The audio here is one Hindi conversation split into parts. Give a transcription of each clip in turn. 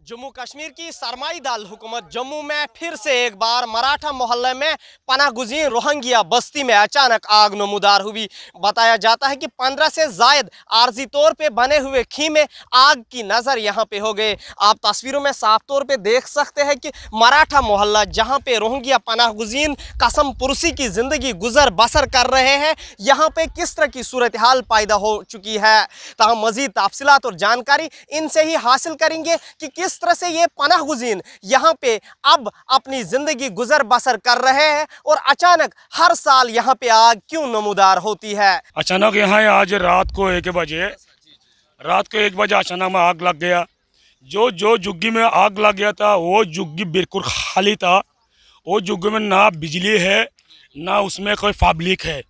जम्मू कश्मीर की सरमाईदार हुकूमत जम्मू में फिर से एक बार मराठा मोहल्ले में पनाहगुज़ीन रोहिंग्या बस्ती में अचानक आग नमूदार हुई। बताया जाता है कि 15 से जायद आर्जी तौर पे बने हुए खीमे आग की नज़र यहाँ पे हो गए। आप तस्वीरों में साफ तौर पे देख सकते हैं कि मराठा मोहल्ला जहाँ पे रोहिंग्या पनाहगुज़ीन कसम पुरसी की ज़िंदगी गुजर बसर कर रहे हैं, यहाँ पे किस तरह की सूरत हाल पैदा हो चुकी है। ताहम मज़ीद तफसीलात और जानकारी इनसे ही हासिल करेंगे कि किस तरह से ये पनाहगुज़ीन यहाँ पे अब अपनी ज़िंदगी गुजर बसर कर रहे हैं और अचानक हर साल यहाँ पे आग क्यों नमूदार होती है। अचानक यहाँ आज रात को 1 बजे अचानक में आग लग गया। जो झुग्गी में आग लग गया था वो झुग्गी बिल्कुल खाली था। वो झुग्गी में ना बिजली है ना उसमें कोई पब्लिक है।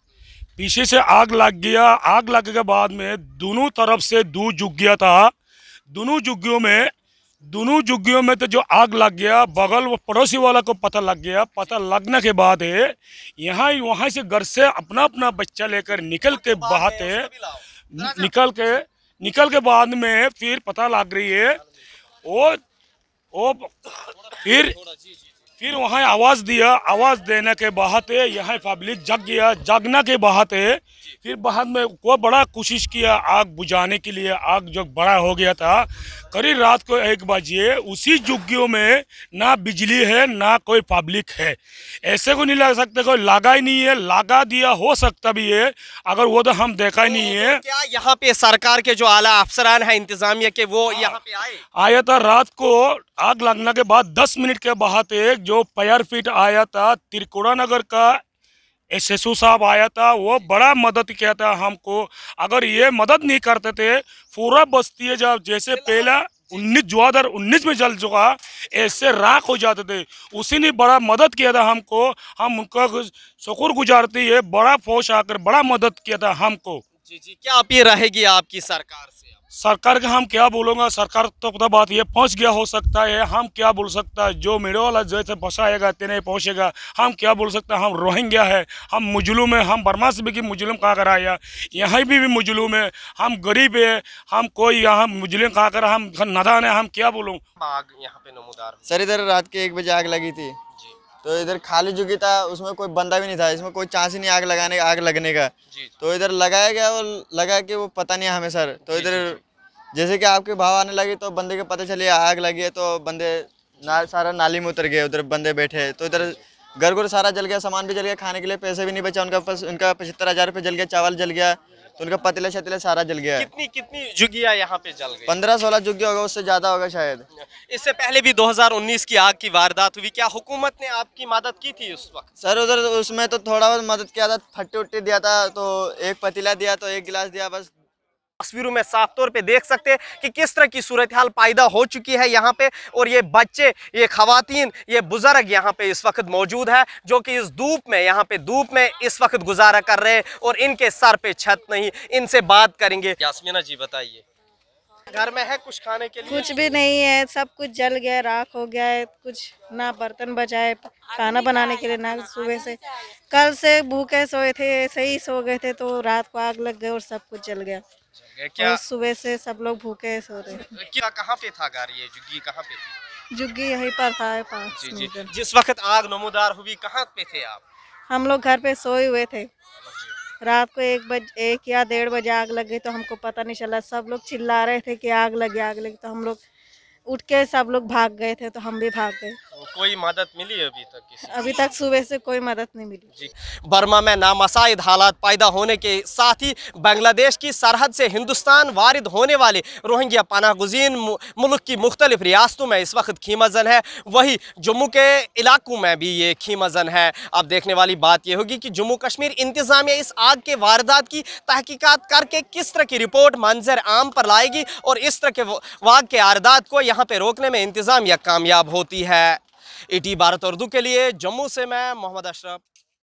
पीछे से आग लग गया। आग लगने के बाद में दोनों तरफ से दूध झुग्गियाँ था। दोनों झुग्गियों में तो जो आग लग गया, बगल वो पड़ोसी वाला को पता लग गया। पता लगने के बाद है यहाँ वहाँ से घर से अपना अपना बच्चा लेकर निकल के बहाते निकल के बाद में फिर पता लग रही है वो फिर वहाँ आवाज़ दिया। आवाज़ देने के बहाते यहाँ पब्लिक जग गया। जगने के बहाते फिर बाद में वो बड़ा कोशिश किया आग बुझाने के लिए। आग जो बड़ा हो गया था करीब रात को 1 बजे उसी झुग्गियों में ना बिजली है ना कोई पब्लिक है। ऐसे को नहीं लग सकता कोई लगा ही नहीं है। लगा दिया हो सकता भी है, अगर वो तो हम देखा ही नहीं है। क्या यहाँ पे सरकार के जो आला अफसरान है इंतजामिया के वो यहाँ पे आया था रात को आग लगने के बाद 10 मिनट के बाद एक जो फायर फिट आया था त्रिकुड़ा नगर का एसएसओ साहब आया था। वो बड़ा मदद किया था हमको। अगर ये मदद नहीं करते थे पूरा बस्ती है जब जैसे पहला 2019 में जल चुका ऐसे राख हो जाते थे। उसी ने बड़ा मदद किया था हमको। हम उनका शुक्र गुजारते है। बड़ा फौज आकर बड़ा मदद किया था हमको। जी क्या अपील रहेगी आपकी सरकार से? सरकार का हम क्या बोलूँगा, सरकार तो पता बात ये पहुंच गया हो सकता है। हम क्या बोल सकता है, जो मेरे वाला जैसे फंसाएगा तेने पहुंचेगा। हम क्या बोल सकते हैं, हम रोहिंग्या है, हम मुजलूम है। हम बर्मा से भी कि मुजलूम कहाँ कर आया, यहाँ भी मुजलूम है। हम गरीब है, हम कोई यहाँ मुजलूम कहाँ कर, हम नादान है। हम क्या बोलूँ। आग यहाँ पे नमूदार सर इधर रात के 1 बजे आग लगी थी तो इधर खाली झुग्गी था, उसमें कोई बंदा भी नहीं था। इसमें कोई चांस ही नहीं आग लगने का। तो इधर लगाया गया, वो लगा कि वो पता नहीं हमें सर। तो इधर जैसे कि आपके भाव आने लगे तो बंदे को पता चले आग लगी है तो बंदे सारा नाली में उतर गए। उधर बंदे बैठे तो इधर घर सारा जल गया, सामान भी जल गया, खाने के लिए पैसे भी नहीं बचा उनका पास। उनका 75,000 रुपये जल गया, चावल जल गया, तो उनका पतीले शतीले सारा जल गया। कितनी झुग्गियाँ यहाँ पे जल गई? 15-16 झुग्गी होगा, उससे ज़्यादा होगा शायद। इससे पहले भी 2019 की आग की वारदात हुई। क्या हुकूमत ने आपकी मदद की थी उस वक्त? सर उधर उसमें तो थोड़ा बहुत मदद किया था, फट्टी उट्टी दिया था, तो एक पतीला दिया तो 1 गिलास दिया बस। तस्वीरों में साफ तौर पे देख सकते हैं कि किस तरह की सूरत हाल पैदा हो चुकी है यहाँ पे। और ये बच्चे, ये खवातीन, ये बुजुर्ग यहाँ पे इस वक्त मौजूद है जो कि इस धूप में, यहाँ पे धूप में इस वक्त गुजारा कर रहे हैं और इनके सर पे छत नहीं। इनसे बात करेंगे। यास्मीना जी बताइए, घर में है कुछ खाने के लिए? कुछ भी नहीं है, सब कुछ जल गया, राख हो गया है। कुछ ना बर्तन बचा है खाना बनाने के लिए, ना सुबह से कल से भूखे सोए थे, ऐसे ही सो गए थे तो रात को आग लग गई और सब कुछ जल गया। क्या सुबह से सब लोग भूखे सो रहे। क्या कहाँ पे था घर? ये झुग्गी कहाँ पे थी? झुग्गी यहीं पर था पास। जी। जिस वक्त आग नमूदार हुई कहाँ पे थे आप? हम लोग घर पे सोए हुए थे। रात को 1 या 1:30 बजे आग लग गई तो हमको पता नहीं चला। सब लोग चिल्ला रहे थे कि आग लगी तो हम लोग उठ के सब लोग भाग गए थे, तो हम भी भाग गए। कोई मदद मिली अभी तक? अभी तक सुबह से कोई मदद नहीं मिली। जी। बर्मा में नामसाइद हालात पैदा होने के साथ ही बांग्लादेश की सरहद से हिंदुस्तान वारिद होने वाले रोहिंग्या पनाहगुज़ीन मुल्क की मुख्तलिफ रियासतों में इस वक्त खीमजन है। वही जम्मू के इलाकों में भी ये खीमजन है। अब देखने वाली बात यह होगी कि जम्मू कश्मीर इंतज़ामिया इस आग के वारदात की तहकीकात करके किस तरह की रिपोर्ट मंजर आम पर लाएगी और इस तरह के वाक़ के वारदात को यहाँ पे रोकने में इंतज़ामिया कामयाब होती है। ET भारत उर्दू के लिए जम्मू से मैं मोहम्मद अशरफ।